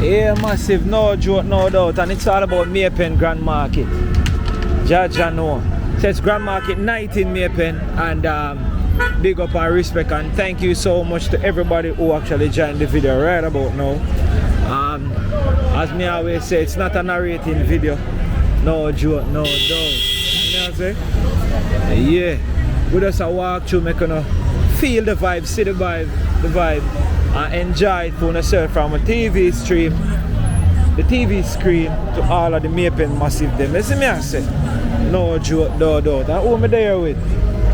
Yeah, massive, no joke, no doubt. And it's all about Maypen Grand Market. Jaja know. So it's Grand Market night in Maypen. And big up and respect. And thank you so much to everybody who actually joined the video right about now. As me always say, it's not a narrating video. No joke, no doubt. You know what I'm saying? Yeah. We just walk through, make you feel the vibe, see the vibe, and enjoy it for yourself from a TV stream, the TV screen to all of the Maypen massive them. Listen me I say, no joke, no doubt. And who am I there with?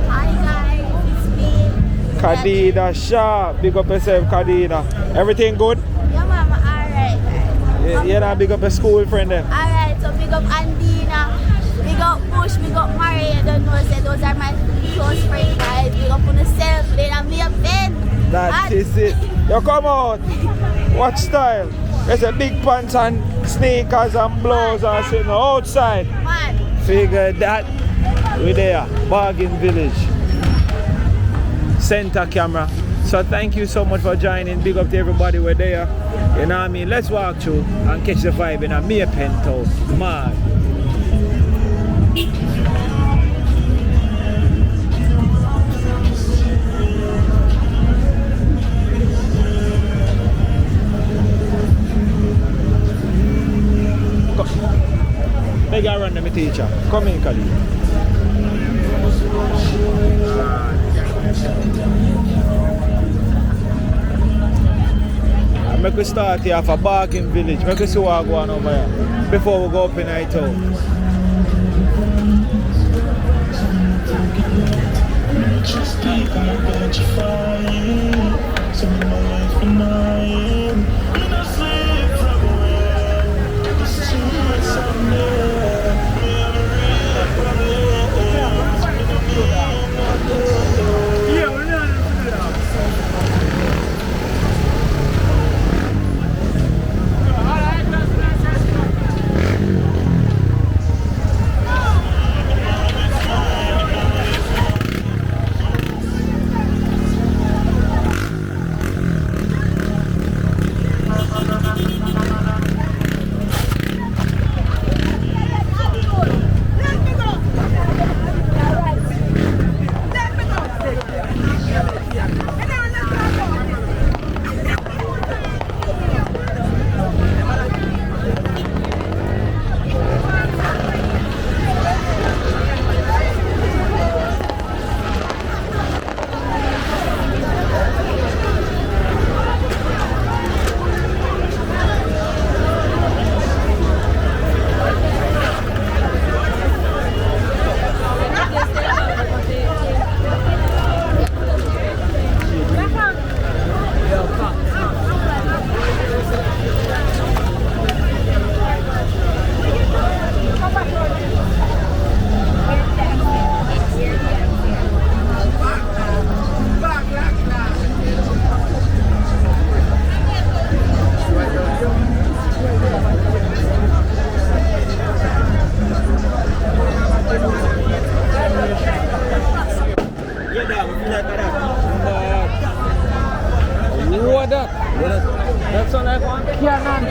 Hi guys, it's me. Khadija Sharp, big up yourself Khadija. Everything good? Yeah mama, alright guys. Yeah, now big up your school friend them. Alright, so big up Andina, big up Bush, big up Mari. I don't know, say those are my close friends guys. Big up on yourself, they are Maypen. That is it. You come out. What style? There's a big pants and sneakers and blouse and sitting outside. Man. Figure that. We're there. Bargain Village. Center camera. So thank you so much for joining. Big up to everybody. We're there. You know what I mean? Let's walk through and catch the vibe in a Maypen town. Mad. Make her run to my teacher. Come in, Khalid. Make we start here for Bargain Village. Make we see what going on over here before we go up in night out. That sound like one cannon.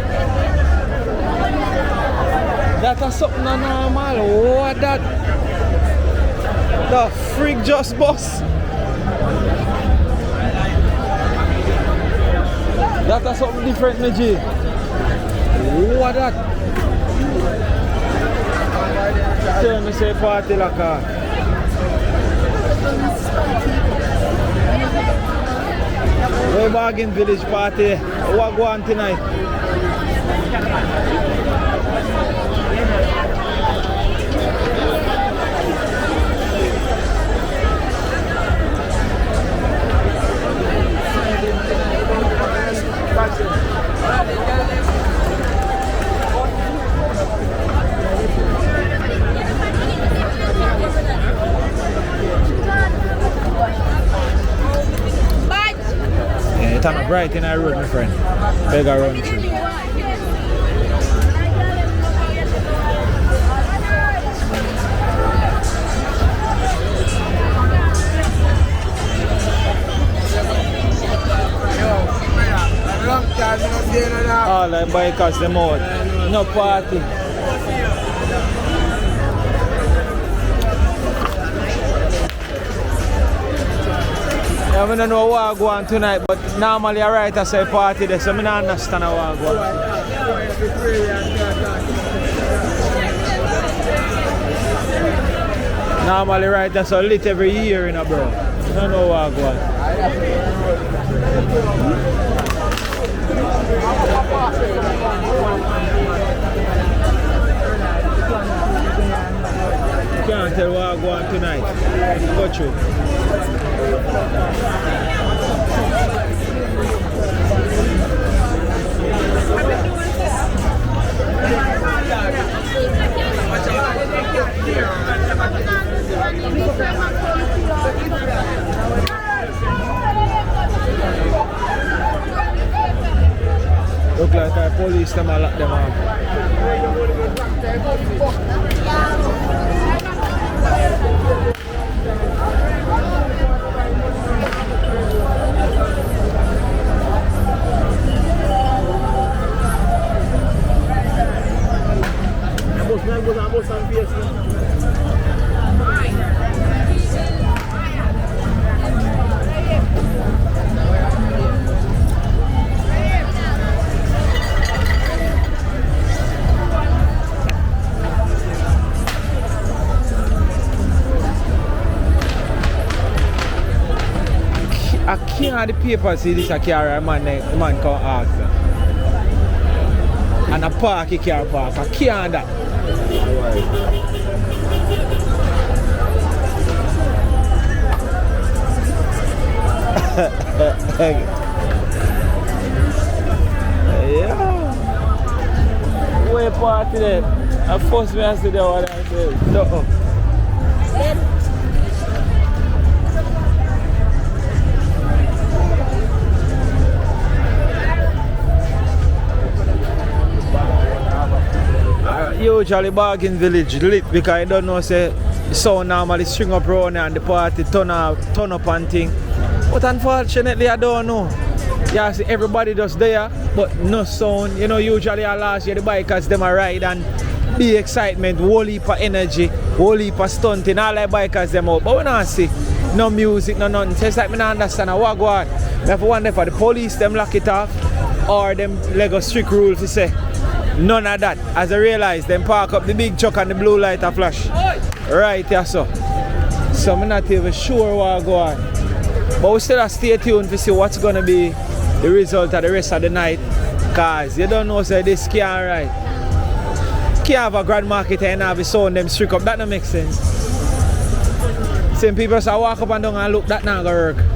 That's something normal. What that? The freak just bust. That's something different, Meji. What that? Tell me say party like a. We're Bargain Village party. What go on tonight? It's on a bright in our road, my friend. Beg around you. long time, I don't see it now. All the bikers, them out. No party. Yeah, I don't know what I go on tonight, but normally I write I say party there, so I don't understand how I go on. Normally right that's so lit every year in a bro. I don't know what I go on. Can't tell what I go on tonight. Go through. Look like our police them lock them up. I can't the paper see this a car man come ask them. And a park he can't park. I can't that. Yeah. Where party then? I force me to see the one I said. No. Usually bargain village lit because I don't know say so normally string up round and the party turn up and thing. But unfortunately I don't know. Yeah, see everybody just there but no sound. You know usually last year the bikers them a ride and big excitement, whole heap of energy, whole heap of stunting, all the bikers them out. But we don't see no music, no nothing. So it's like I don't understand what go on. I have to wonder for the police them lock it off or them Lego strict rules to say none of that. As I realize, them park up the big truck and the blue light a flash. Right here, so I'm not even sure what go on. But we still have to stay tuned to see what's going to be the result of the rest of the night. Because you don't know, say this can't ride. Can't have a grand market and have a sound them strict up. That don't make sense. Same people say walk up and down and look, that not going to work.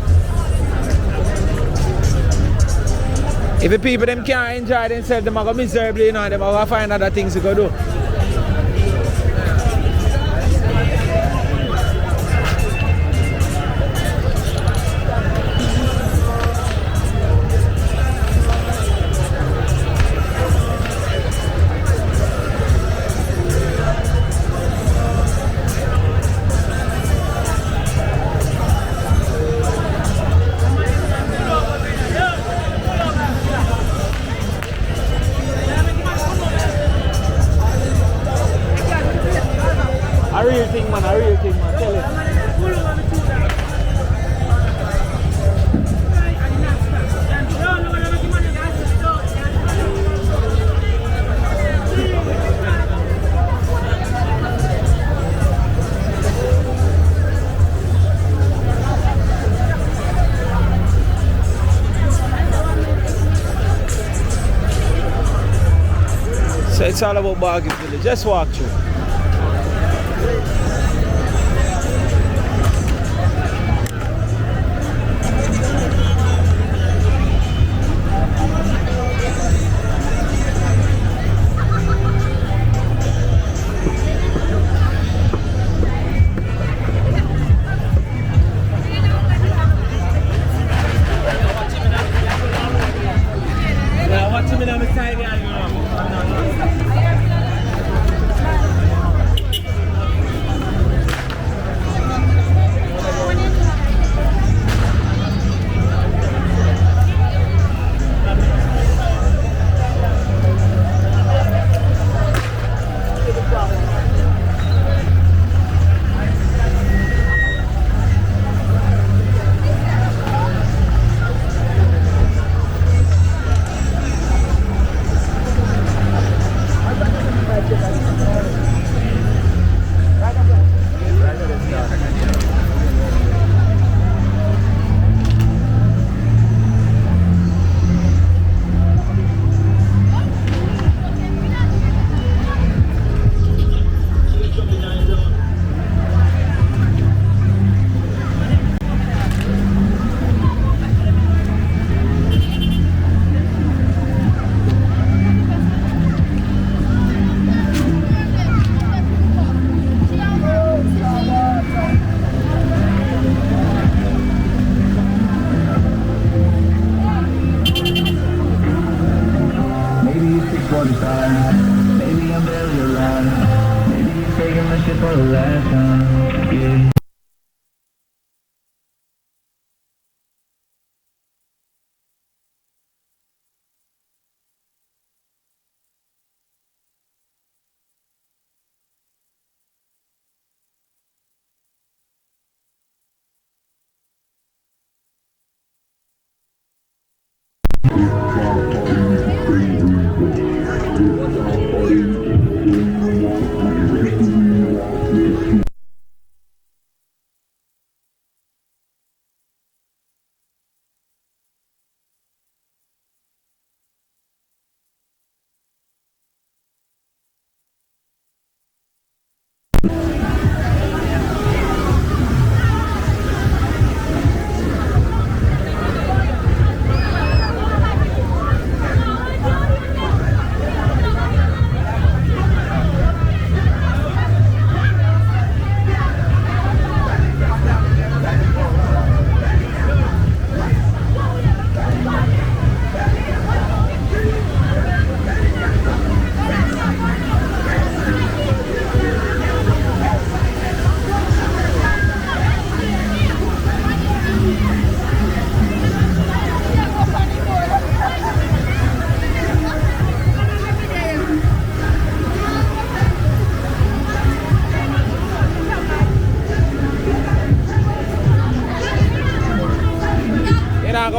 If the people them can't enjoy themselves, them are going to miserably, you know, them are going to find other things to go do. A real thing, man, tell it. So it's all about bargain village. Just walk through. for the time. Maybe I'm barely alive. Maybe you're taking my shit for the last time. Yeah.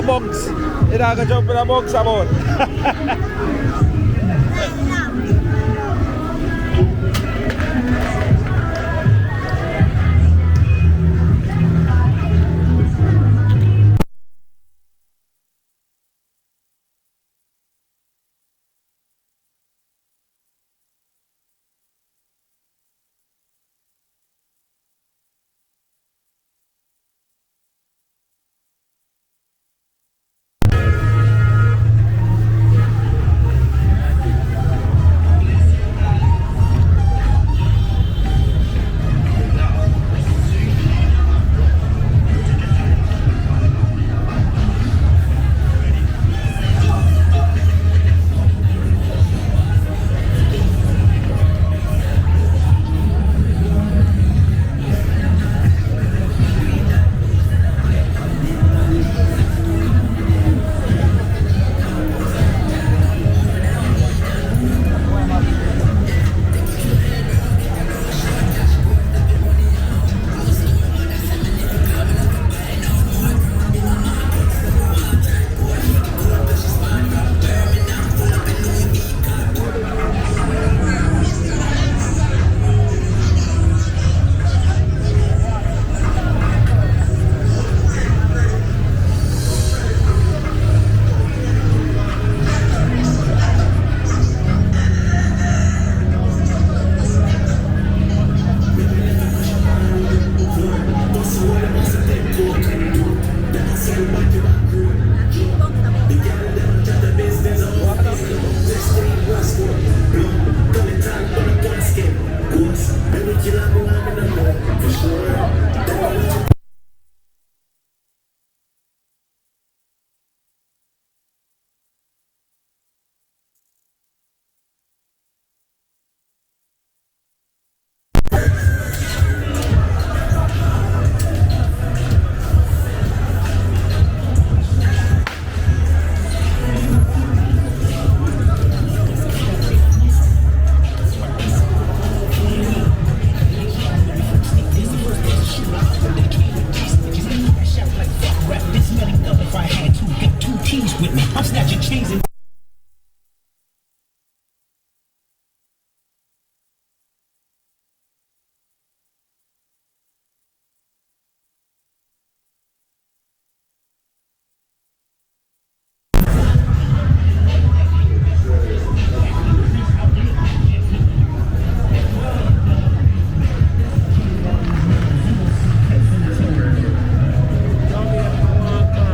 Box. It I go jump in a box about.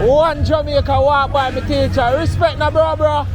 One Jamaica walk by my teacher. Respect na bro.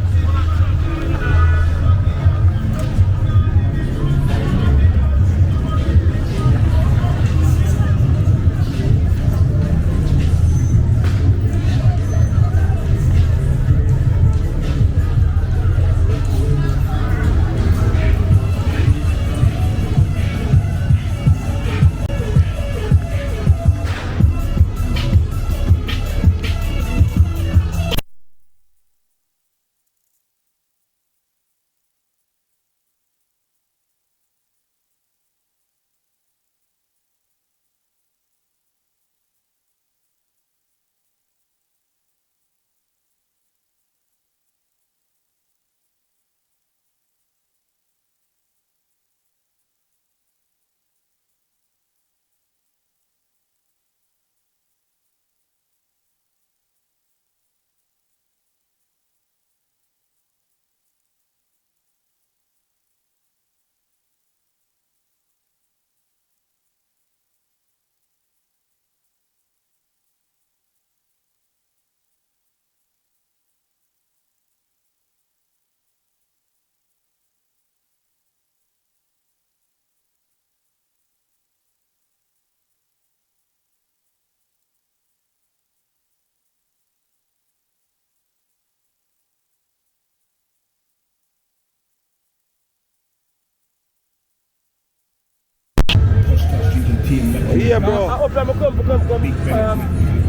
Yeah, bro. I hope I'm come,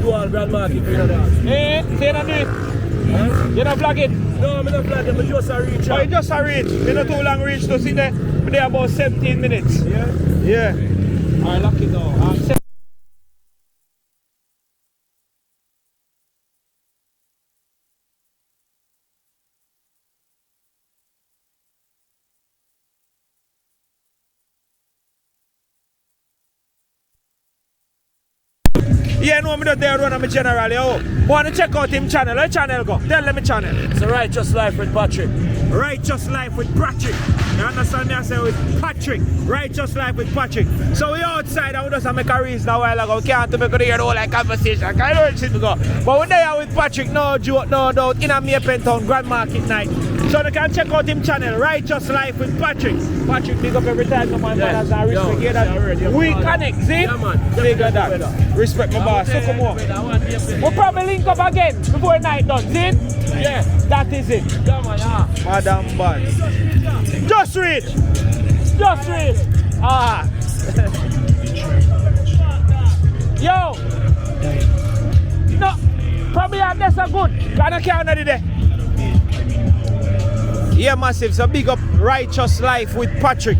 do all Grand Market, you know that. Eh, say that do it. You don't flag it? No, I'm not flag it, but just a reach. Oh, you just a reach. You not too long reach to see there. We're there about 17 minutes. Yeah? Yeah. Alright, lock it now. Yeah, no, I'm not there running my general, yo. Want to check out him channel. Where channel go? Tell them my channel. It's a Righteous Life with Patrick. Righteous Life with Patrick. You understand me? I say with Patrick. Righteous Life with Patrick. So we outside and we just make a reason a while ago. Can't make it hear the whole like conversation. Can't hear shit we go. But we're there with Patrick, no joke, no doubt, in a Maypen Town Grand Market night. So they can check out him channel, Righteous Life with Patrick. Patrick, big up every time, come on, man, as I respect you. That we connect, see? Yeah, man. Big up that. Respect my boss. So come on. We'll probably link up again before night done, see? Yeah. That is it. Yeah, man, yeah. Madam Band. Just read. Just read. Ah. Yo. No. Probably that's a good. Gonna count another day. Yeah, massive. So big up Righteous Life with Patrick.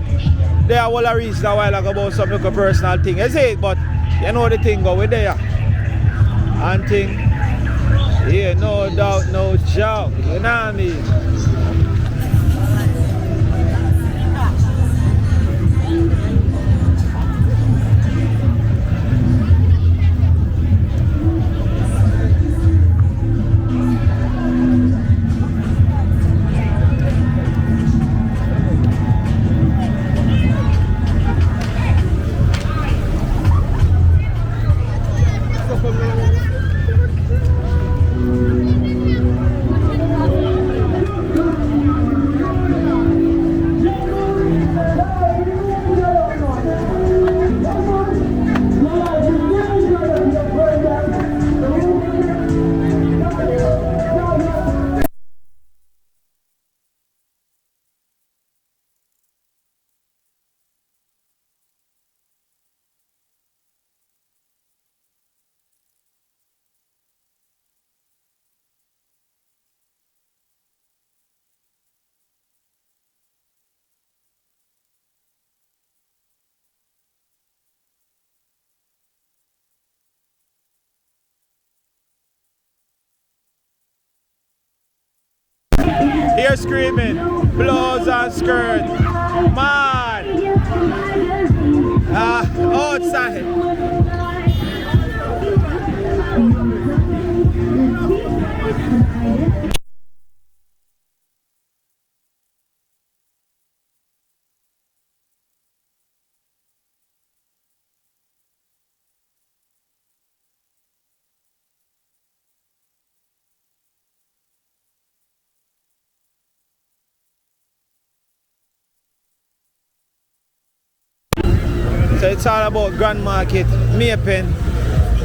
They are all a reason a while ago about some little personal thing. You see it, but you know the thing go with there. And thing. Yeah, no doubt, no joke. You know what I mean? Here screaming, blows and skirt, man, outside. So it's all about Grand Market, Maypen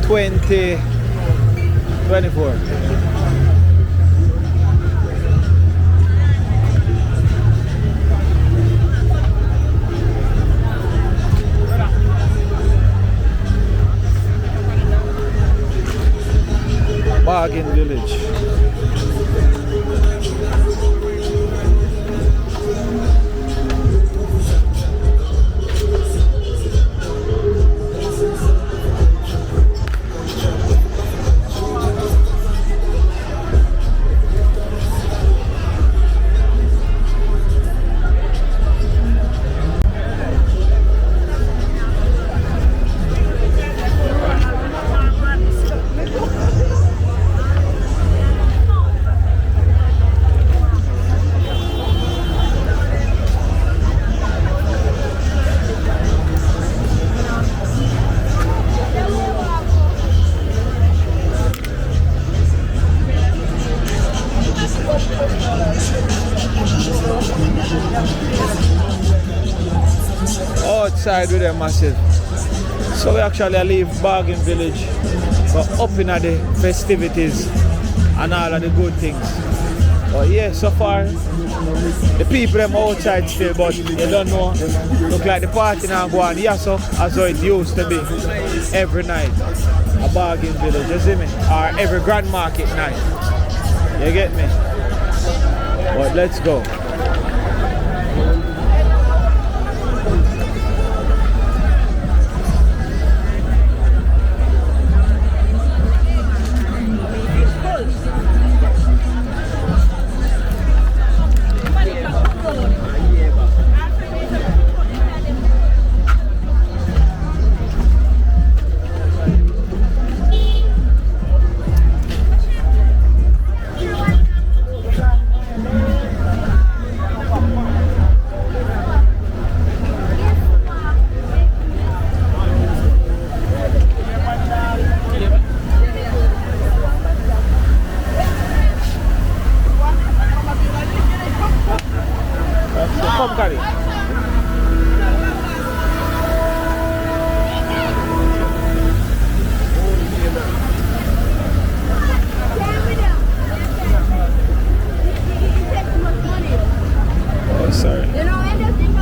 2024. Bargain Village. Outside with them massive. So we actually leave Bargain Village, but up in the festivities and all of the good things. But yeah, so far The people them outside still, but they don't know. Look like the party now go on, yes, so as how it used to be. Every night. A bargain village, you see me? Or every grand market night. You get me? But let's go. Come, Gary. Oh, sorry. You know, anything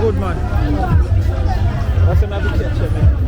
good man. What's another picture, man?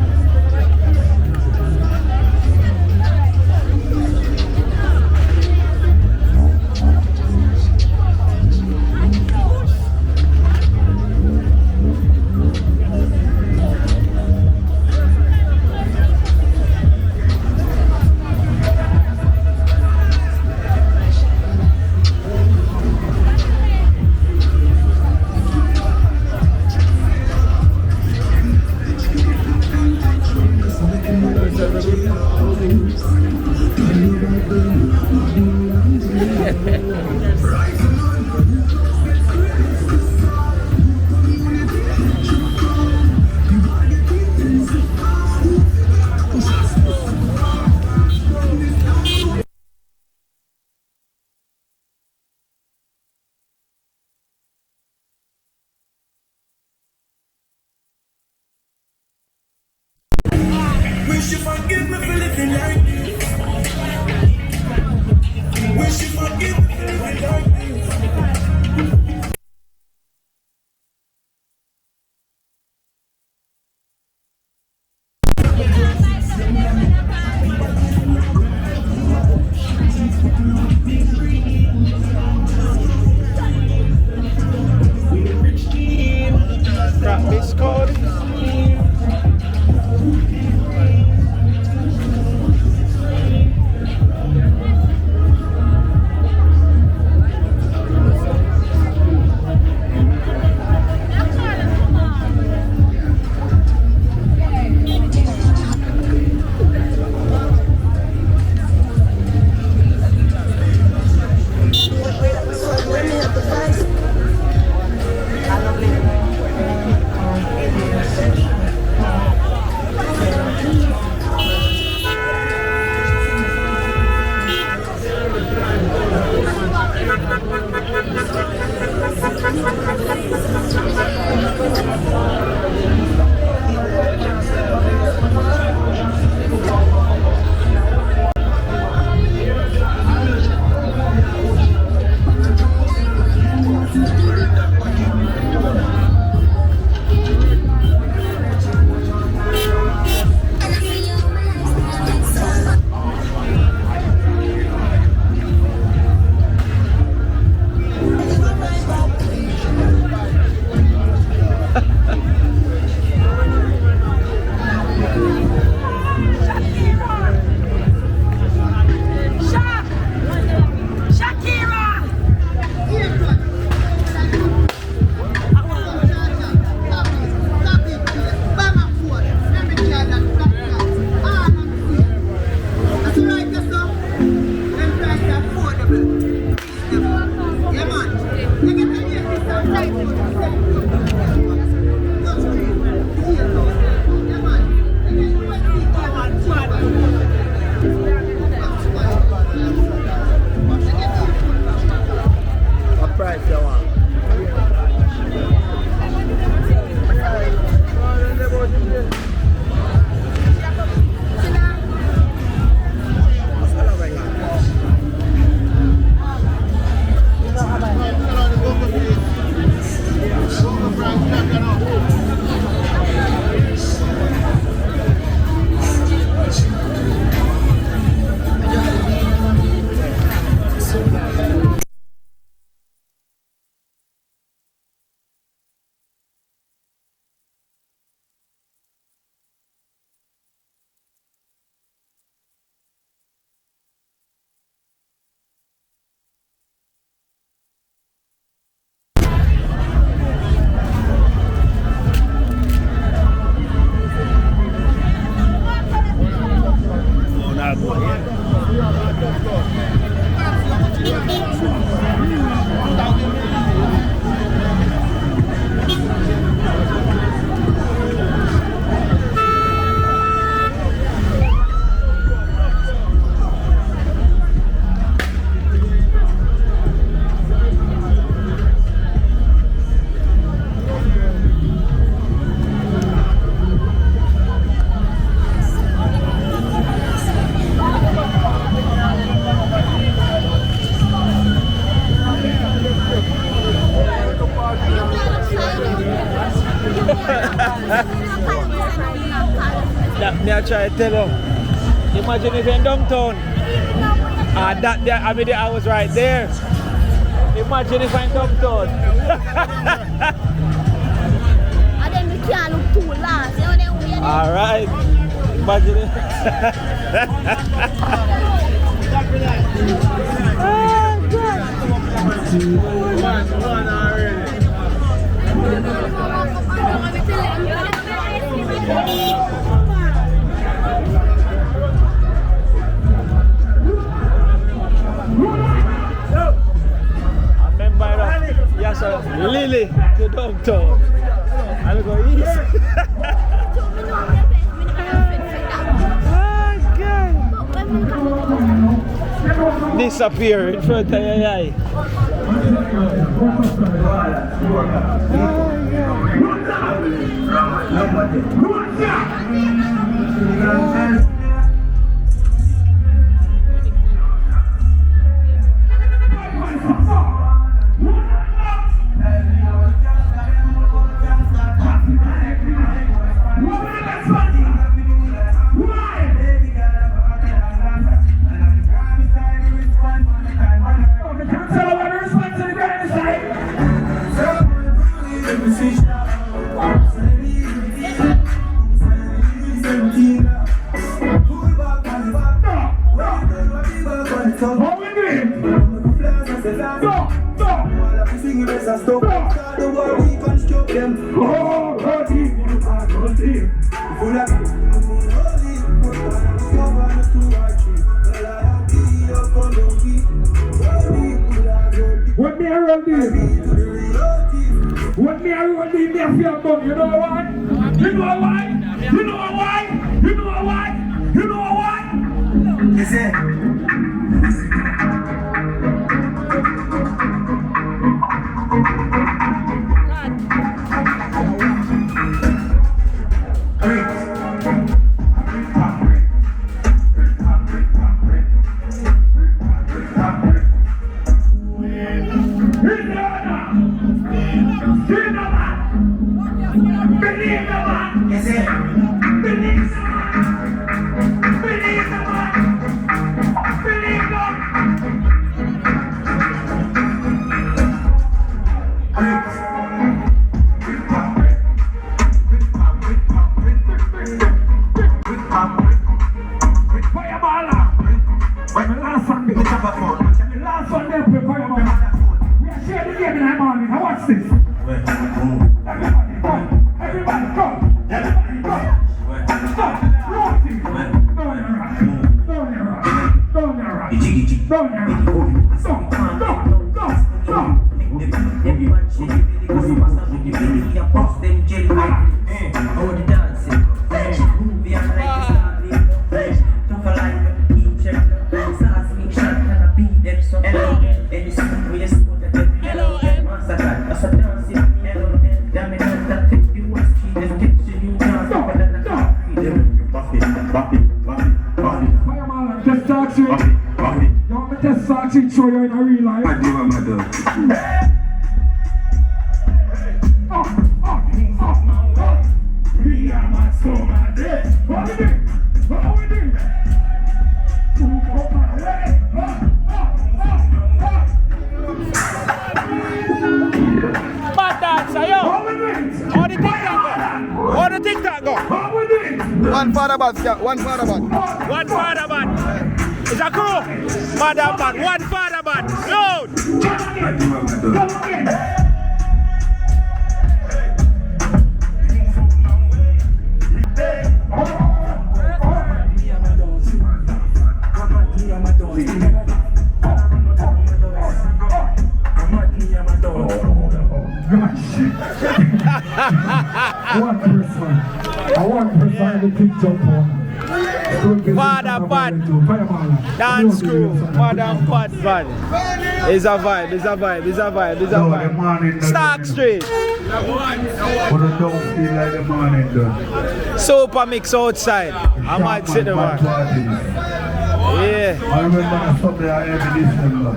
Wish you forgive me for living like this. Wish you forgive me for living like this. Crack this code. Me I try to tell you. Imagine if you're in downtown. That there, I mean, I was right there. Imagine if I'm downtown. And then we can't look too long. You know, then we Alright. Imagine it. Yes, sir. Lily to downtown. I'll go east. Disappear in front of your eye. When me are rolling, me a feel bum. You know why? You know why? You know why? You know why? You know why? Is it? Show you in a real life. I do, we are my soul, my day. What we do? What we do? Bad dancer, yo. How the TikTok go? How the TikTok go? What we do? One father bad, yeah. One father bad. One father bad. It's a crew. Madam bad. One father bad. Load. One person the big jump on. Father Bad, dance crew, Madam Bad Bad. It's a vibe, it's a vibe, it's a vibe, it's a vibe. Stark Street. But I don't feel like the morning done. Super mix outside. I might sit there, man. Yeah. I remember Sunday I had this number.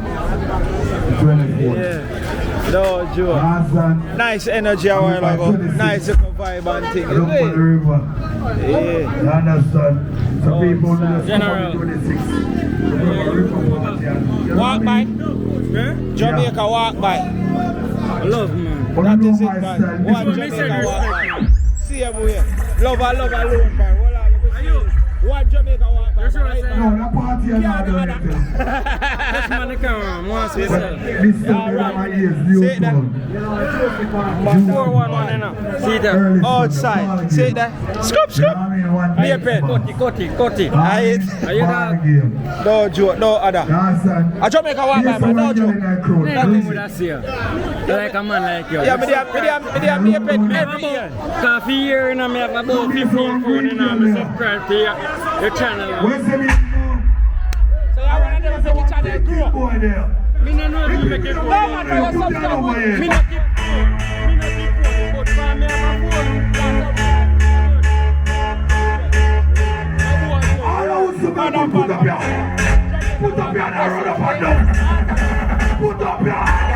The 24th. Yeah. No joke. Nice energy a while ago. Nice vibe and thing. Look for the river. Yeah. You understand? So people just come on the 26th. Walk by. Jamaica walk by. I love, man. That is it, man. One Jamaica walk by. See him here. Love alone, man. One Jamaica walk by. No, that party is not done yet. This man can come, once we sell. This is my ears, new phone. 411 see that? Outside. See that? Scoop. Be a pen. Koti. No joke, no other. A Jamaica walk by, man. No joke. Nothing would I see. Like a man like you. Yeah, me be a pen every year. Coffee here and I have about 15 phone and I'm subscribed to your channel. Where's the music? So I want to make each other grow. Boy there. Me no know if you make it go. No man, I Put that over here. Me not keep phone, but for me have a phone. All out to man, put up your hand. Put up your hand and run up and down. Put up your hand.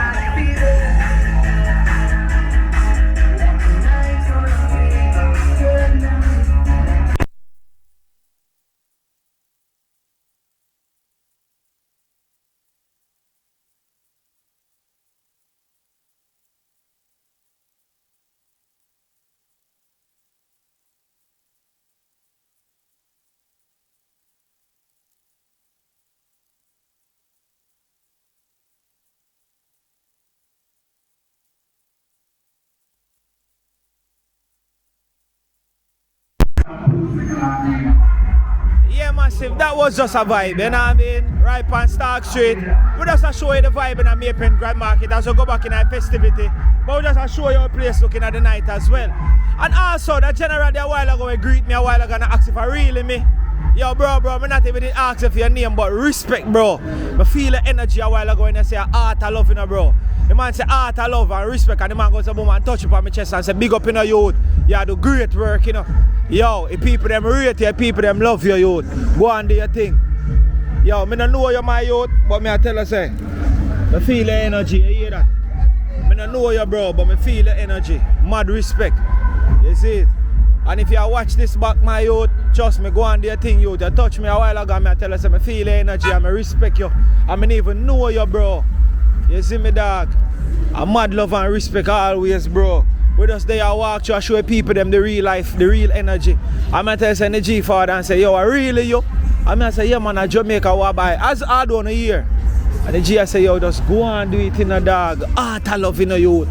Yeah, massive. That was just a vibe, you know what I mean? Right on Stark Street. We just show you the vibe in a Maypen Grand Market as we go back in our festivity. But we just show you a place looking at the night as well. And also, the general there a while ago he greet me a while ago and ask if I really me. Yo, bro, me not even ask for your name, but respect, bro. I feel the energy a while ago when they say art I love, you know, bro. The man say art I love and respect, and the man goes to boom and touch up on my chest and say big up in the youth. You do great work, you know. Yo, if people them rate you, people them love your youth. Go and do your thing. Yo, me don't know you're my youth, but me I tell you say, I feel the energy, you hear that? Me don't know you, bro, but me feel the energy. Mad respect. You see it? And if you watch this back, my youth, trust me, go and do your thing, youth. You touch me a while ago, and I tell you say, I feel the energy and I respect you. I mean even know you, bro. You see me, dog? I mad love and respect always, bro. We just there walk to show people them the real life, the real energy. I'm going to tell you the G father and say, yo, I really you? I'm going to say, yeah man, I Jamaica walk by. As hard one a year. And the G I say, yo, just go and do it in a dog. Art I love in a youth.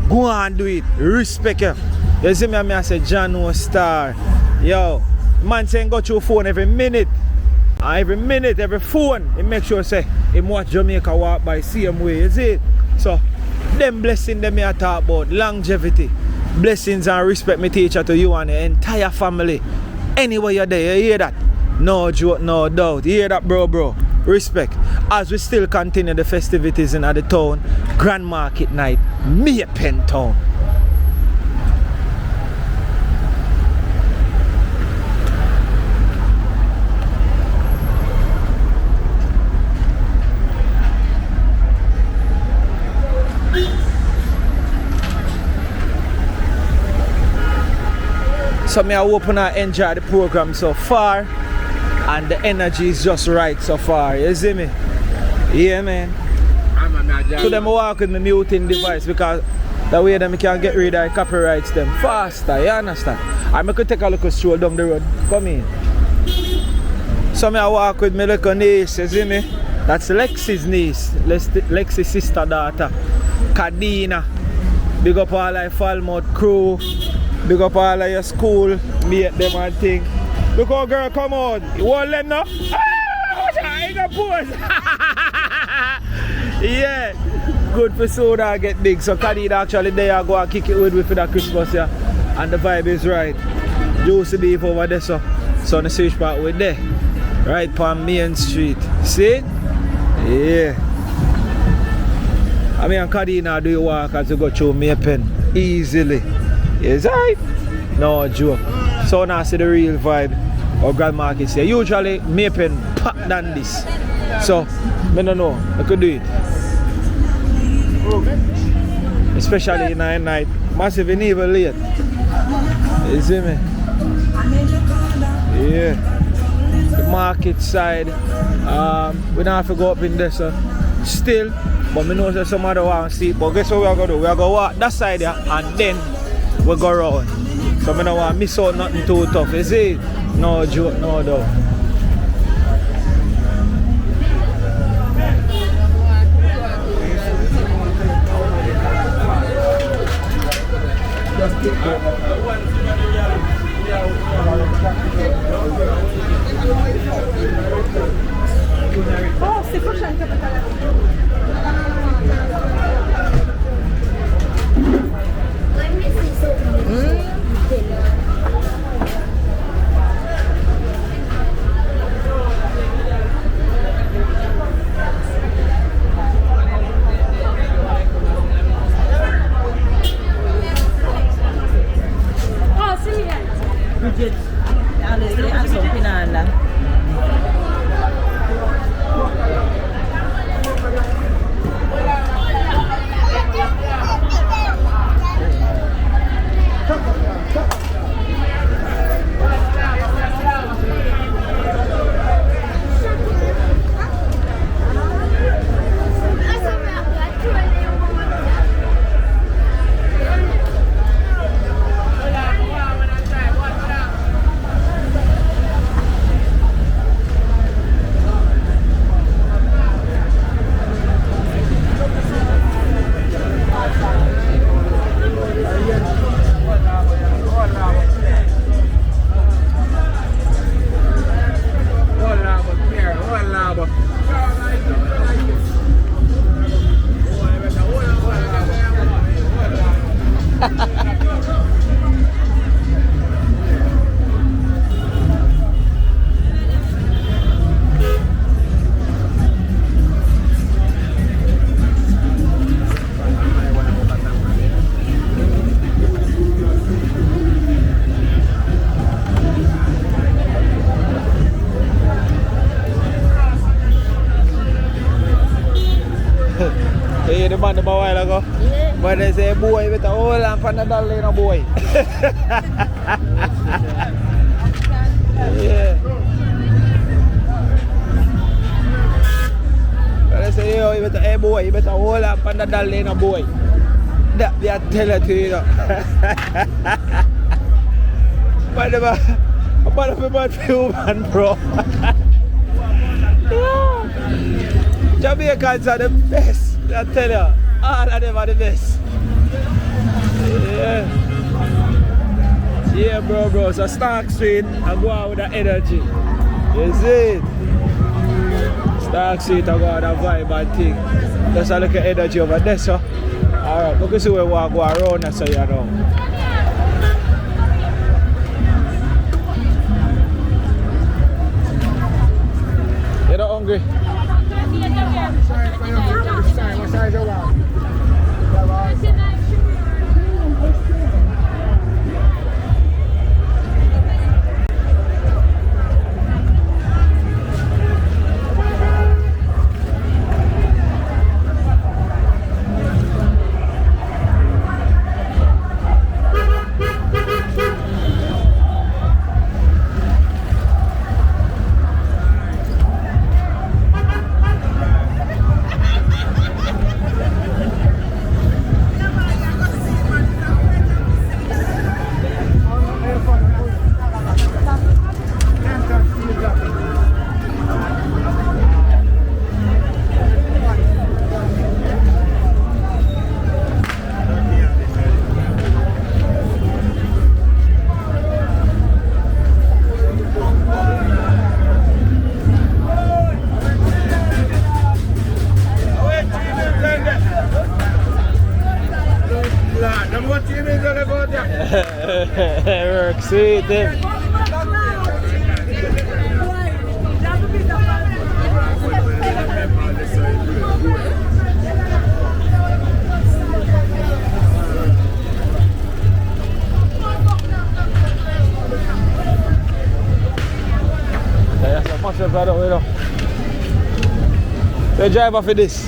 Go and do it. Respect you. You see me, I say, John no star. Yo, man saying go through phone every minute. Every minute, every phone, he make sure say, he watch Jamaica walk by same way, you see it? So, them blessings them I talk about, longevity, blessings and respect me teacher to you and the entire family. Anywhere you're there, you hear that? No joke, no doubt. You hear that, bro? Respect. As we still continue the festivities in the town, Grand Market night, Maypen town. So I hope you enjoy the program so far and the energy is just right so far, you see me? Yeah man. So them walk with the muting device because that way them can get rid of the copyrights them faster, you understand? I could take a look stroll down the road, come in. So I walk with my little niece, you see me? That's Lexi's niece, Lexi's sister daughter, Kadina. Big up all like Falmouth crew. Big up all of your school, meet them and thing. Look how girl come out. You want them now? Ah, pose. Yeah. Good for soda get big. So Khadid actually there go and kick it with for that Christmas, yeah. And the vibe is right. Juicy beef over there, so on the switch part with there. Right on Main Street. See? Yeah. I mean, Khadid now do you walk as you go through Maypen easily. Is right? No joke. So now see the real vibe of Grand Market here. Usually Maypen packed than this. So, I don't know. I could do it. Especially in the night. Massive and even late. You see me? Yeah. The market side. We don't have to go up in there, so still. But I know that some other want to see. But guess what we are going to do? We are going to walk that side here and then we go around. So I don't want to miss out nothing too tough. You see? No joke, no doubt. Oh, c'est prochain. The man about a while ago. Yeah. But they say boy with a whole lamp and a dollar no boy. Yeah. But they say yo, you better hey boy, you better whole lamp and a dollar no boy. That be a tell it to you. But the man feel man bro. Yeah. Jamaicans are the best. I tell you, all of them are the best. Yeah. Yeah, bro. So Stark Street, I go out with the energy. You see it? Stark Street, I go out with the vibe and thing. Just a little energy over there, so. Alright, we can see where we go around, so you know. You're not hungry? What size you want? Sweet thing. There's so much of that over there. The driver for this.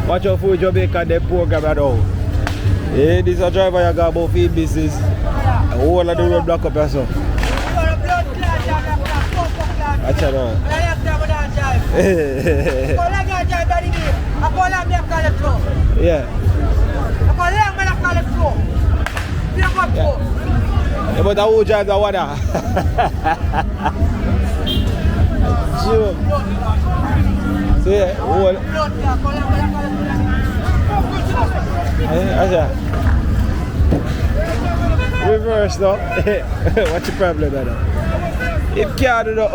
Watch out for Jamaica, they program that out. Yeah, this is a driver you got about feed business. And all of the road block up yourself. Watch it out. Yeah. Yeah, but who drives the water? Sure. So yeah, whole. Reverse though. What's the problem, brother? It can't do that.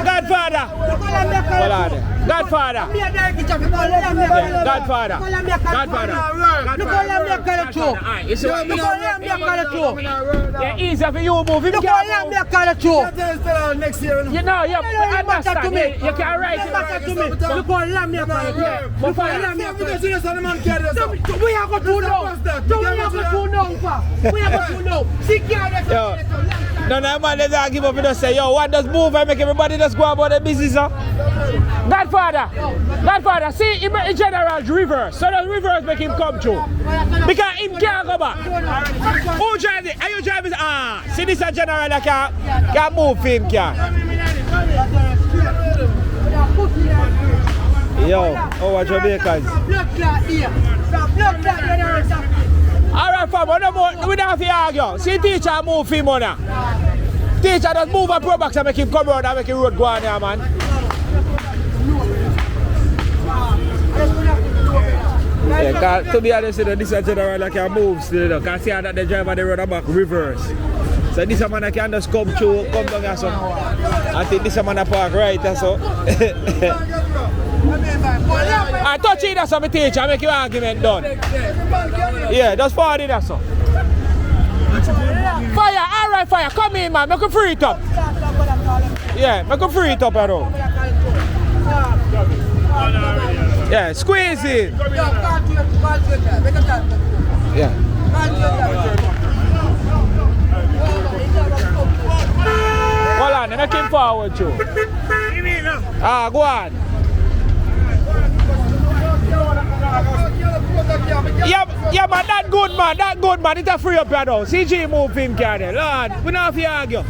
Godfather! Godfather! Godfather! Yeah, easy for you move. You know, you understand. You can write it. No, man, they don't give up and just say, yo, what does move and make everybody just go about their business, huh? Godfather, see, in general, reverse. So the reverse make him come through. Because him can't go back. Who drives it? Are you driving? Ah, see, this is a general that can't move for him, can't. Yo, our Jamaicans. Alright, fam, we don't have to argue. See, teacher move him on now. Teacher just move a pro box and make him come around and make him road go on there, man. Yeah, to be honest, this is a general that can move still. Because see that the driver the road back reverse. So this is a man that can just come through, come down here, so. I think this is a man that park right, so. I touch it, that's what I teach, I make your argument done. Yeah, just forward it, that's all. Fire, alright, fire, come in, man, make a free it up. Yeah, make a free it up, bro. Yeah, squeeze it. Yeah. Hold on, make him forward, too. Ah, go on. Yeah, man, that good, man. It's a free up here now. CG move him, carry. Lord, we don't have to argue.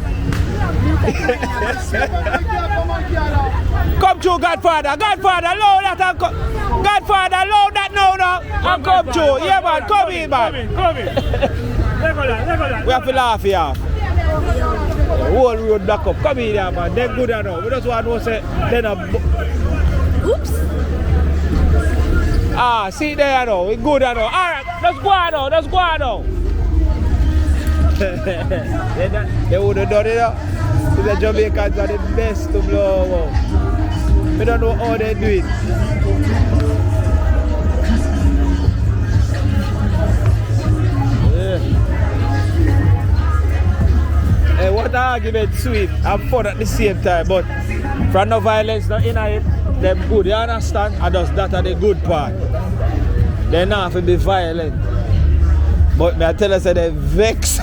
Come through, Godfather, allow that. Godfather, allow that now. And come through. Yeah, man, come in, man. We have to laugh here. The whole road back up. Come in here, man. They're good enough. We just want to say, Oops. Ah, see there now, we good now. Alright, let's go now. They would have done it now. The Jamaicans are the best to blow. We don't know how they do it. Yeah. Hey, what argument sweet and fun at the same time, but from no violence, no in it. Them good, you understand? And just that are the good part. They not have to be violent. But me I tell you, say they vex.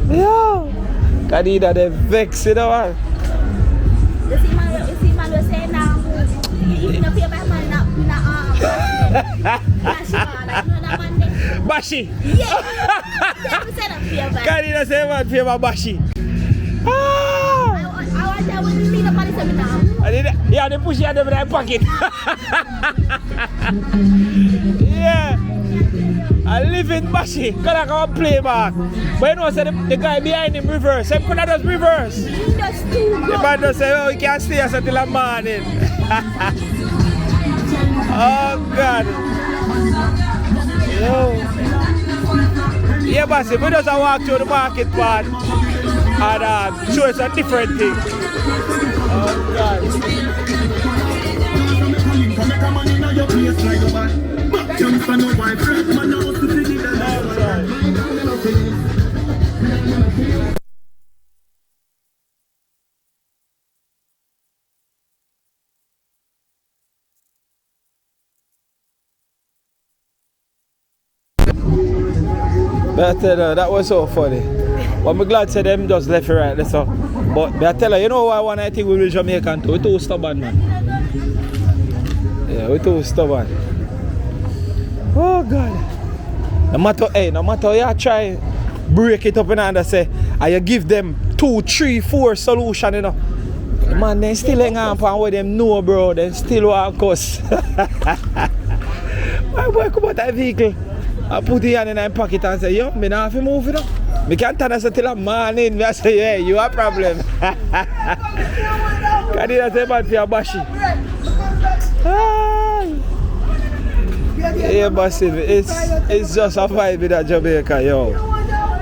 Yo, Kadida, they vex, you know what? You see man was saying now, you know, paper man Bashi. Yeah. Kadida say man favor Bashi. Yeah, they push you out of their pocket. Yeah. I live in Bashi. Can I come play, man? But you know, so the guy behind him reverse. Him could not just reverse. The man just say, oh, he can't stay until the morning. Oh, God. Yo. Yeah, Bashi, we just walk through the market part. and show us a different thing. Oh God. But I tell her, that was so funny. But I'm glad to them just left it right there. So. But I tell her, you know why one I think we will Jamaican too? We're too stubborn, man. Yeah, we're too stubborn. Oh God. No matter how you try break it up and say, and you give them 2, 3, 4 solutions, you know. Man, they still hang on for what them know, bro. They still want cuss. My boy come out that vehicle. I put it in my pocket and say, yo, me not have to move it up. I can't turn us till a morning. I say, yeah, you have a problem. Can you say bad for your bashi? Yeah, massive. It's just a vibe in that Jamaica, yo.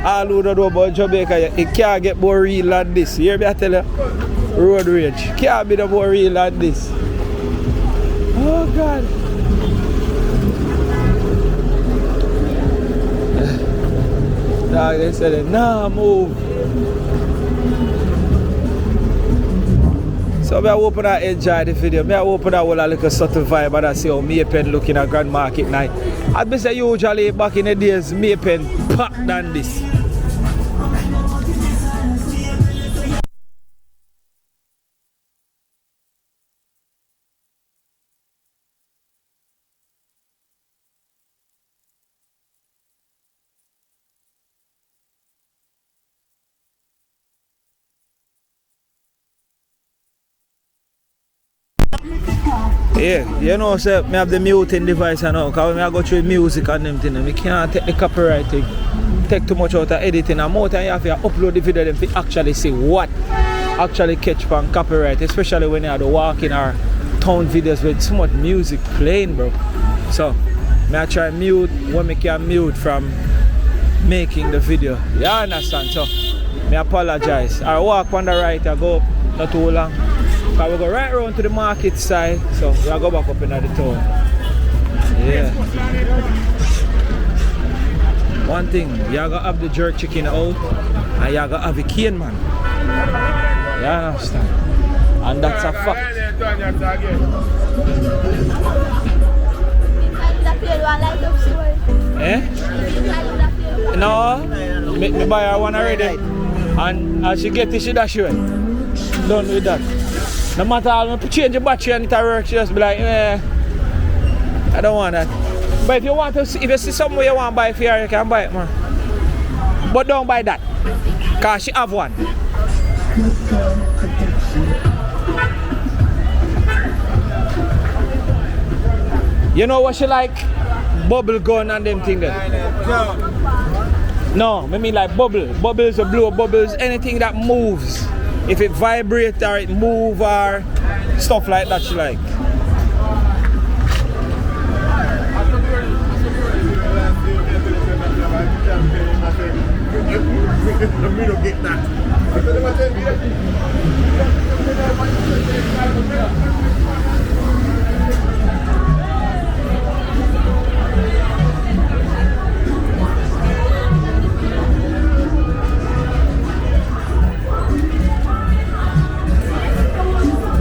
All who don't know about Jamaica, it can't get more real than this. You hear me I tell you? Road rage. Can't be no more real than this. Oh, God. Dog, they said, nah, move. So I hope that enjoy the video. I hope that will a little subtle vibe and I see how Maypen looking at Grand Market night. I'd be say usually back in the days, Maypen packed than this. Yeah, you know, sir, I have the muting device now, because when I go through music and them things, I can't take the copyright thing, take too much out of editing, and more time you have to upload the video then to actually see what actually catch from copyright, especially when you have to walk in our town videos with so much music playing, bro. So, I try mute when I can mute from making the video. You understand? So, I apologize. I walk on the right, I go not too long. We go right around to the market side, so we'll go back up in the town. Yeah. One thing, you gotta have the jerk chicken out and you gotta have the cane, man. You understand? And that's a fact. Eh? No, me buy her one already. And as she get it, she dash you. Done with that. No matter how I change the battery and it works, just be like, eh, I don't want that. But if you want to see, if you see somewhere you want to buy for her, you can buy it, man. But don't buy that, because she have one. You know what she like? Bubble gun and them things there. No, I mean like bubbles or blow bubbles, anything that moves. If it vibrates or it moves or stuff like that she like.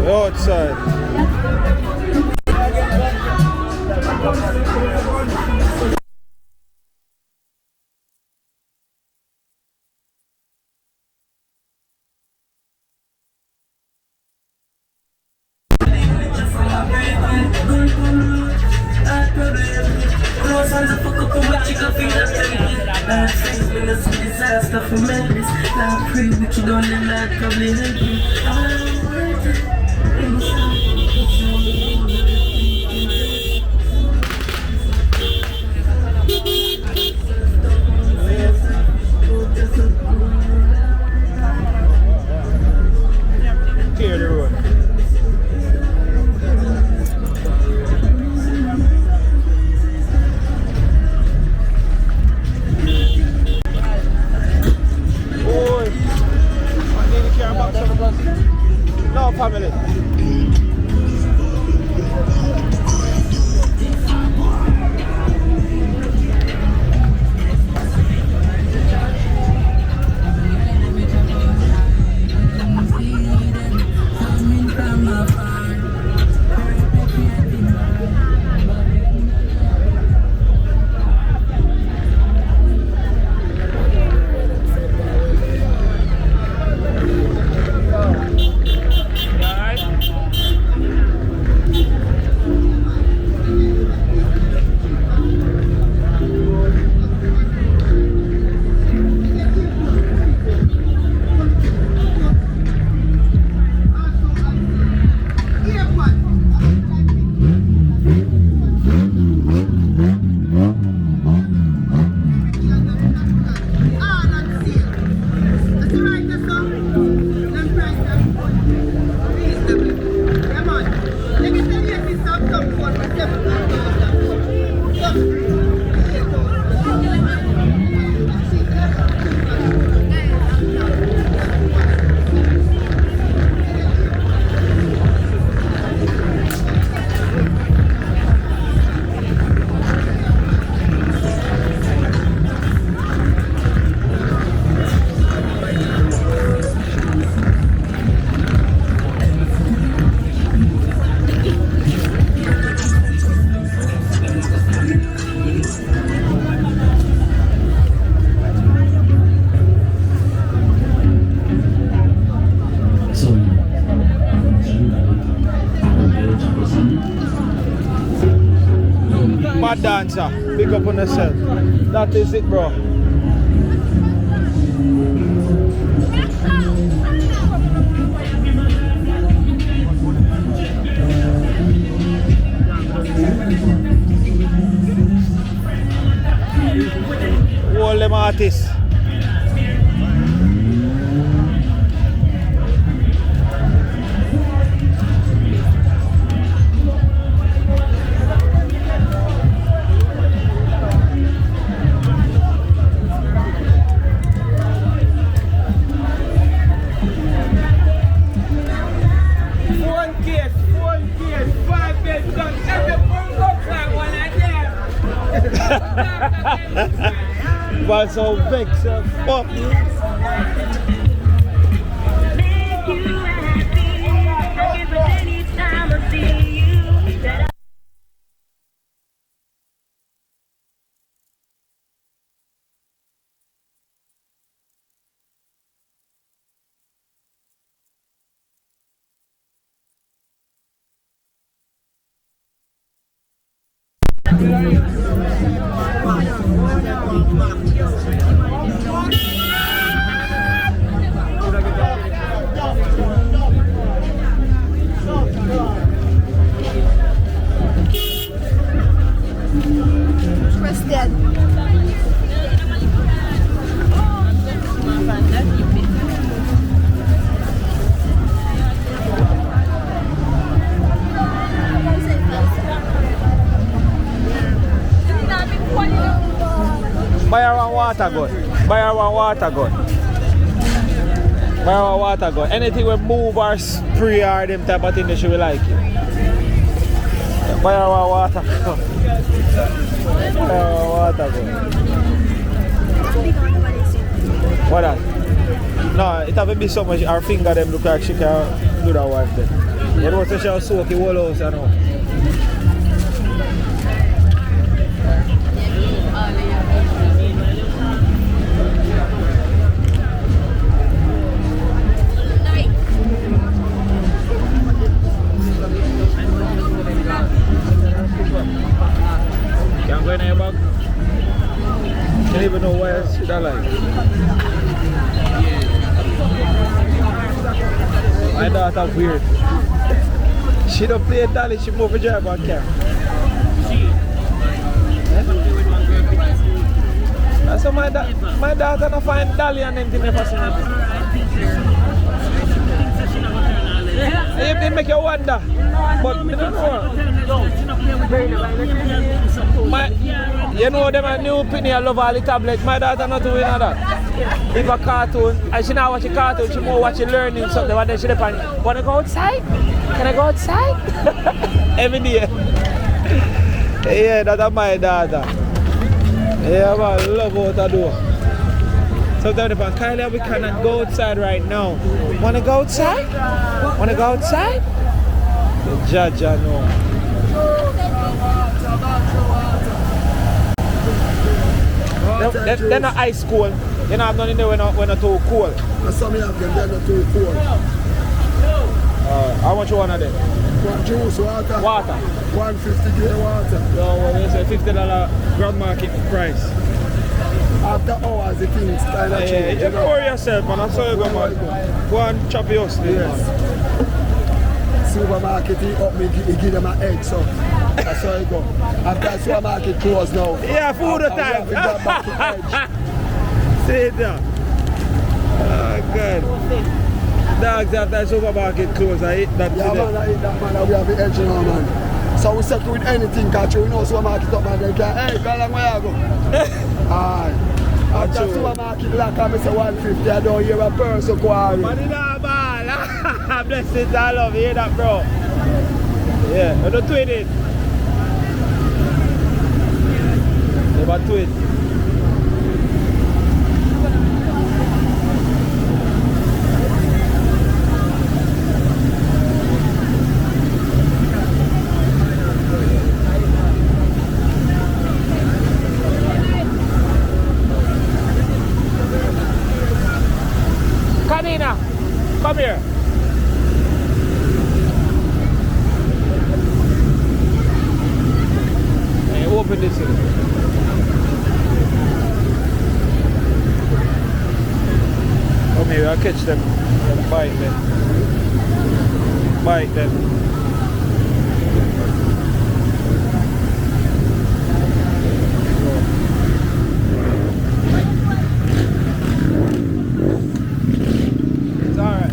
Outside. Clear the road. Boy. Mad dancer, big up on yourself. That is it, bro. All them artists. But so big, so fuck. Buy her one water gun. Buy her one water gun. Buy her one water gun. Anything we move or spray or them type of thing, she will like it. Buy her one water gun. Buy her one water gun. What that? No, it have to be so much. Her finger them look like she can do that one thing. You know, so she'll soak the whole house, you know. Can't go in your bag. Can't even know why I see that like. My daughter weird. She don't play dolly, she move a drive on car. So my daughter don't find dolly and them thing never seen it. It make you wonder. But I don't know. You know them a new penny, I love all the tablets. My daughter not doing all that. If a cartoon, and she not watch a cartoon, she more watch learning something, and then she depend, wanna go outside? Can I go outside? Every day. Yeah, that's my daughter. Yeah, man, love what I do. Sometimes if I'm Kylie, we cannot go outside right now. Wanna go outside? Wanna go outside? The judge, I know. They're not ice cold. You know, I'm not in there when I'm too cold. Some of them, they're not too cold. How much you want of them? One juice, water. Water. 150 grey water. No, well, they say $50 ground market price. After hours, the things kind of change. You pour yourself, man. That's how you go, man. Go and chop your house, yes. Supermarket, he up me, he give them an egg, so that's how you go. After supermarket closed now. Yeah, food time. See it there. Oh, God. Dogs after supermarket closed, I eat that today. Yeah, man, I eat that, man. We have the edge now, man. So we settle with anything, catch you. We know supermarket up, man. They can, hey, go along where you go. Aye. After supermarket like I say 150, I don't hear a person quarry. Man, it's not bad. Bless it, I love you, hear that, bro. Yeah, I don't tweet it. Never tweet. open this in. Oh, maybe I'll catch them. I'll bite them. Bite them. It's alright.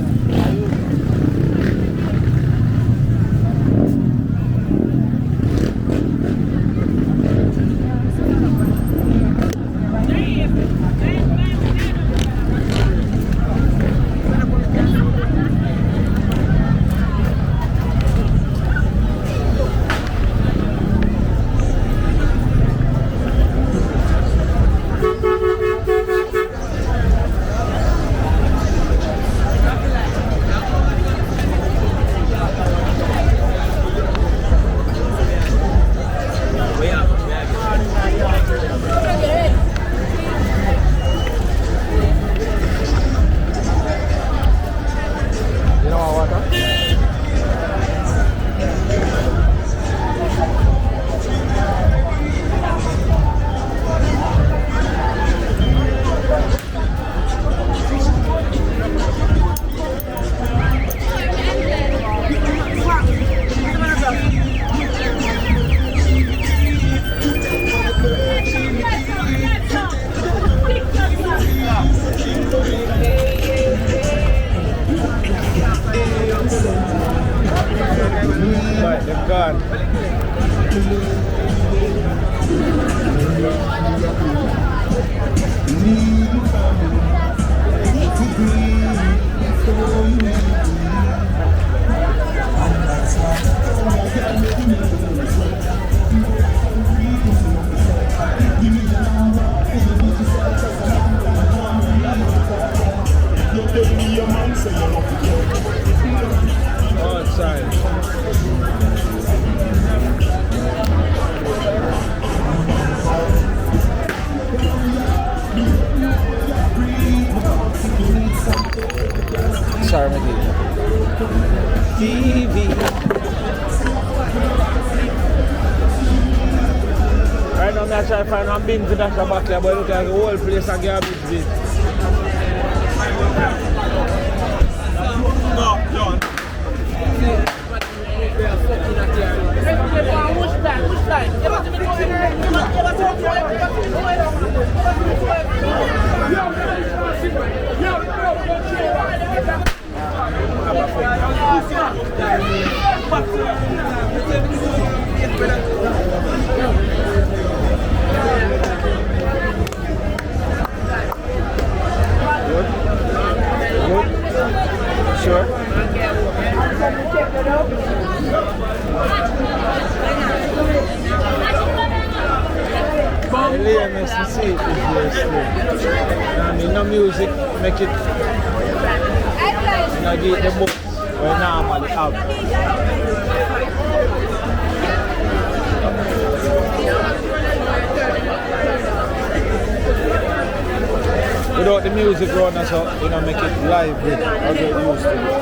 Right, they're gone. Outside. Sorry, my TV. Right now, I'm trying to find one bin to dash back there, but look like the whole place and get a bit big. No, John. Good. Sure. The lame to see it is here still. I mean, no music, make it. And I get the books we normally have. Without the music running, so you know, make it live with. I'll get used to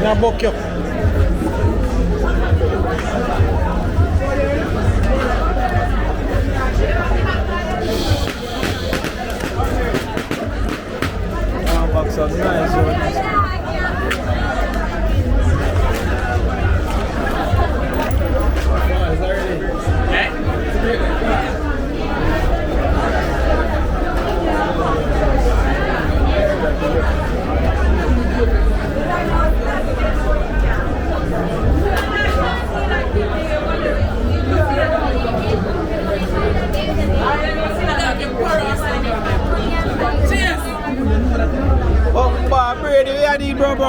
na book you. Box are nice.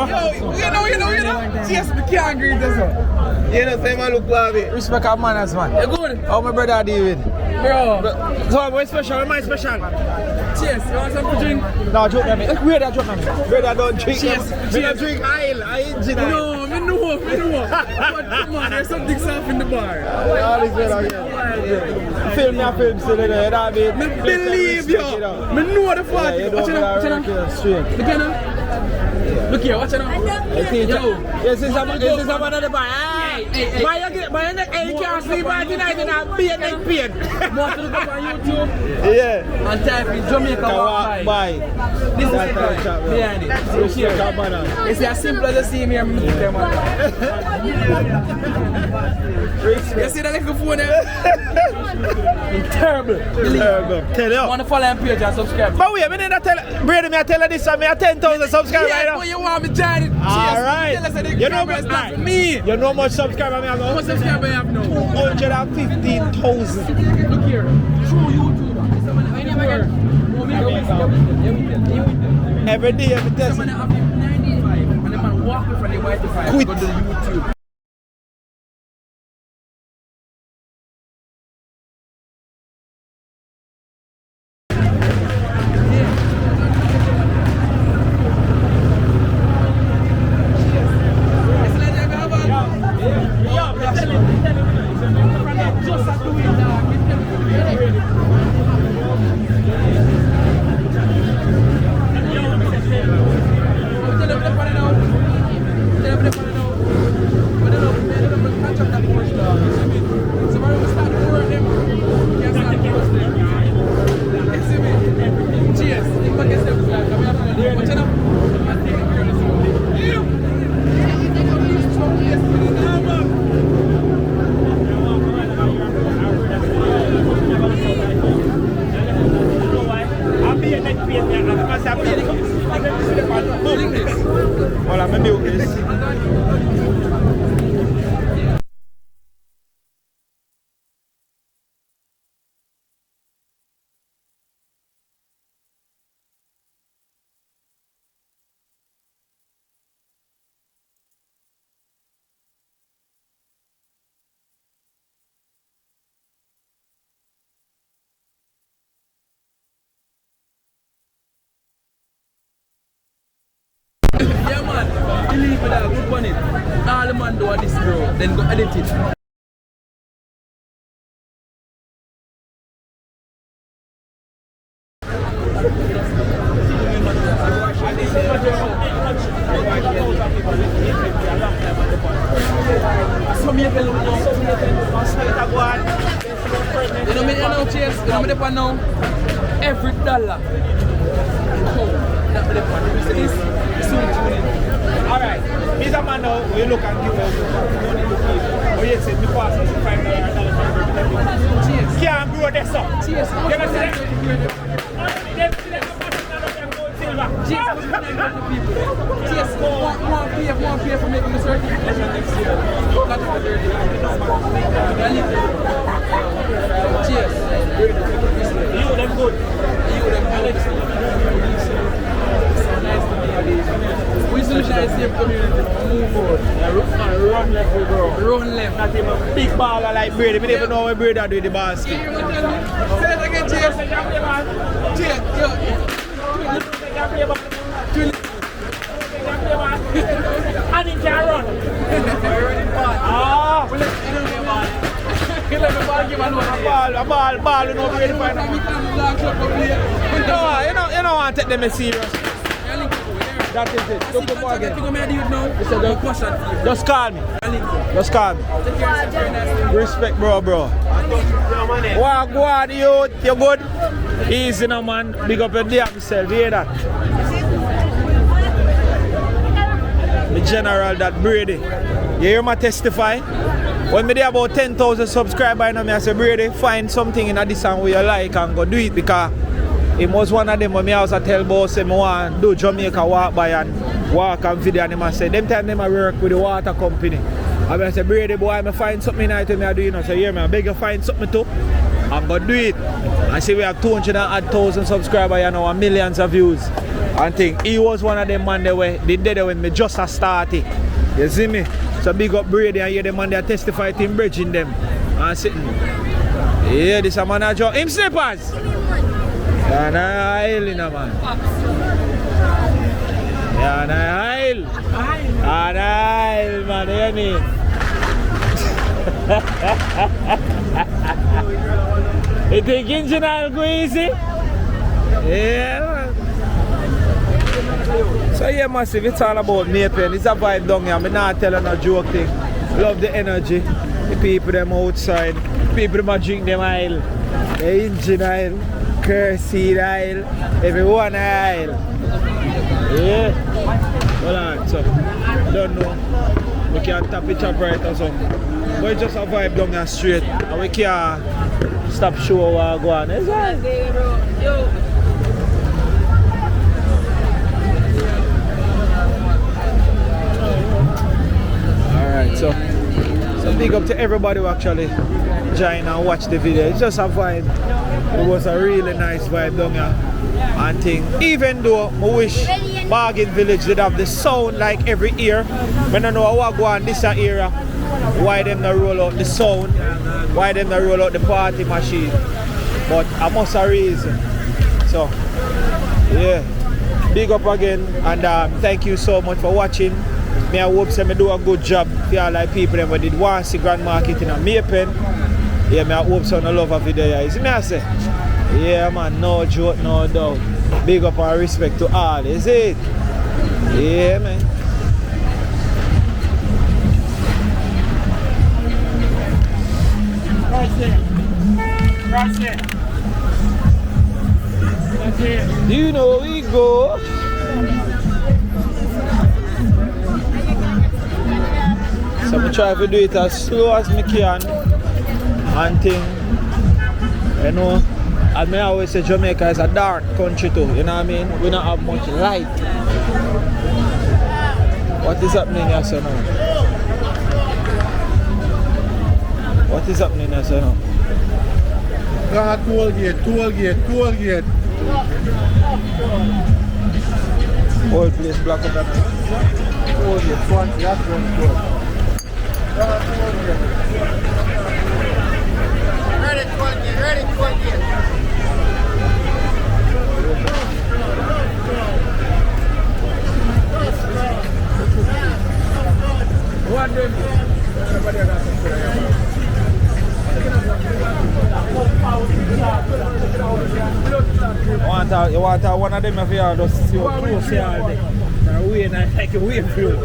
bro. Yo, you know. Yes, we can't agree with this one. You know, say man look bad. Respect our manners, man. You good? How my brother David? Bro. So, what's special? Am I special? Cheers. You want some to drink? No, joke on me. Where that joke on me? Brother don't drink. Cheers. We don't drink oil. I engine oil. No, me know. But come on, there's something soft in the bar. All this brother here. Film me still in there. That mean. Me believe you. Me know the fact. Yeah, you Watch don't it out. straight. Look here now. Look here, watch it out. Yo. This is another bar. Hey. Why you can't sleep by tonight in a beard neck pain? Want to look up on YouTube Yeah. and type in Jamaica walk by. This is the guy behind it. See here. It's as simple as you see me here. You see that little phone there? It's terrible. Tell you. Want to follow and page and subscribe. But wait, I need to tell Brady, me I tell her this time, me have 10,000 subscribers right now. Yeah, you want me to join it? Alright. You know what? Not for me. You know how much subscribers I have now? How much subscribers you have now? 115,000. Look here. True YouTuber. Every day, every day. Someone have 95 and the man walk from the white to five. Quit. Go to YouTube. Hola, me milk this. Yeah man, believe me that, good on it. All the man do this bro, then go edit it. You know me now, cheers. You know me the now. Every dollar. Alright, Mr. Man now, we look and give us money to people. Oh yes, we pass us $5. Cheers. Can't grow this up. Cheers. You know see that? Cheers. Cheers. One pay for making the circuit. Cheers. You them good. We socialize the community. Move forward. Run left, we grow. Run left. Not even big baller like Brady. We never know where Brady do the basket. Say it again, cheers. Cheers. Yo. And he can run. Ah. A ball, you know, Brady find out. No, you don't want to take them serious. That is it. Look at again. Just call me. Just call me. Respect, bro. Walk, go on, youth. You good? Easy now, man. Big up your day of yourself. You hear that? The general, that Brady. You hear me testify? When me there about 10,000 subscribers, I say, Brady, find something in this song where you like and go do it, because it was one of them when me also tell boss say, I want to do Jamaica walk by and walk and video, and I say, them time them I work with the water company. And I say, Brady boy, I find something nice to me I do, you know. So yeah, man, I beg you find something too. I'm gonna do it. I see we have 200,000 subscribers, you know, and millions of views. and think he was one of them man they were they did it when me just a started. You see me? So big up Brady and hear them man they testify to him bridging them and sitting. Yeah, this a man a jump. Him slippers. And I aisle in a man. Yeah, and I aisle. And I aisle man, you mean? You think engine oil go easy? Yeah, man. So yeah, massive, it's all about me pen. It's a vibe down here. I'm not telling no joke thing. Love the energy. The people them outside. People them drink them oil. The engine oil. Curse seed oil. Everyone oil. Yeah. Hold on, so don't know. We can tap it up right or something. But it's just a vibe down here straight. And we can't stop show what go on. Is that? Alright, so big up to everybody who actually join and watch the video. It's just a vibe. It was a really nice vibe down here. And thing. Even though I wish Bargain Village did have the sound like every year. When I know what go on this era. Why them not roll out the sound? Why them not roll out the party machine? But I must have reason. So yeah. Big up again and thank you so much for watching. I hope I do a good job for all like people that did want to see Grand Market in a Maypen. Yeah, I hope so no love a video. You see me I say? Yeah man, no joke, no doubt. Big up and respect to all, is it? Yeah man. That's it. You know we go. So I try to do it as slow as I can and thing. You know, as I always say, Jamaica is a dark country too, you know what I mean? We don't have much light. What is happening here so now? What is happening here so now? Toll gate. Whole place blocked up. Toll gate, front, that's one good. Ready, toll gate. What do you want one of them if you are just see how close you are there. Now we and I like a wave through.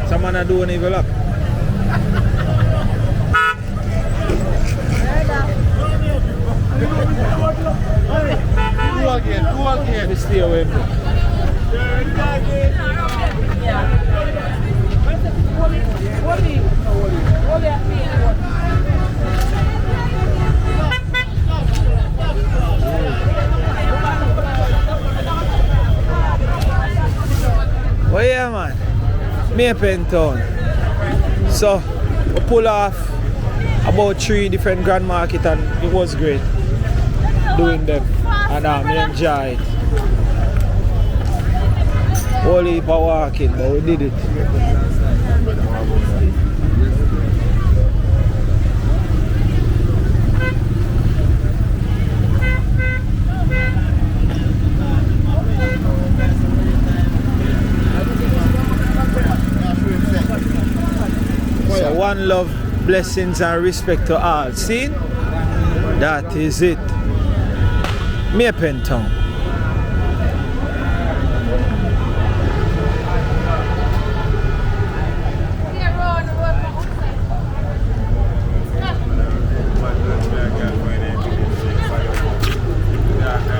Someone are doing evil up. Two again. Stay away. Well yeah man, Maypen town. So we pull off about 3 different Grand Market and it was great doing them and we enjoyed it. Whole heap of walking, but we did it. So one love, blessings and respect to all. See? That is it. Maypen town.